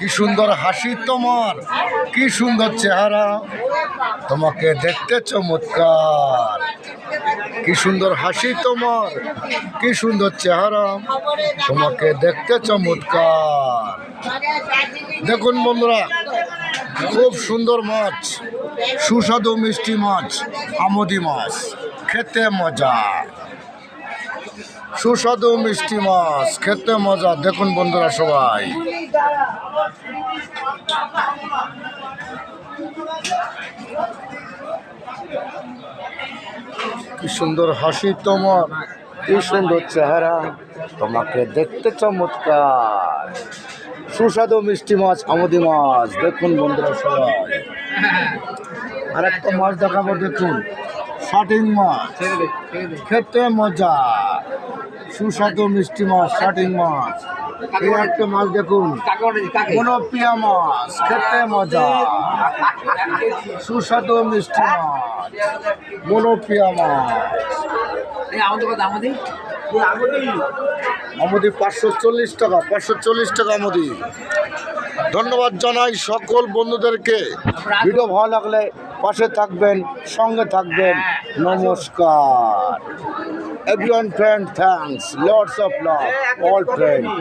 কি সুন্দর হাসি তোমার, কি সুন্দর চেহারা, তোমাকে দেখতে চমৎকার। কি সুন্দর হাসি তোমার, কি সুন্দর চেহারা, তোমাকে দেখতে চমৎকার। দেখুন বন্ধুরা, খুব সুন্দর মাছ, সুস্বাদু মিষ্টি মাছ, আমোদি মাছ, খেতে মজা। সুস্বাদু মিষ্টি মাছ, খেতে মজা। দেখুন বন্ধুরা সবাই, কি সুন্দর হাসি তোমার, কি সুন্দর চেহারা, তোমাকে দেখতে চমৎকার। সুস্বাদু মিষ্টি মাছ, আমোদি মাছ। দেখুন বন্ধুরা সবাই, আর একটা মাছ দেখাবো। দেখুন শাটিং মাছ, খেতে মজা। সুস্বাদু মিষ্টি মাছ, শাটিং মাছ। এই একটা মাছ দেখুন, মনোপিয়া মাছ, খেতে মজা। সুস্বাদু মিষ্টি মাছ, মনোপিয়া মাছ। আমোদি 540 টাকা, 540 টাকা আমোদি। ধন্যবাদ জানাই সকল বন্ধুদেরকে। ভিডিও ভালো লাগলে পাশে থাকবেন, সঙ্গে থাকবেন। নমস্কার everyone, friend, thanks, lots of love, all friends.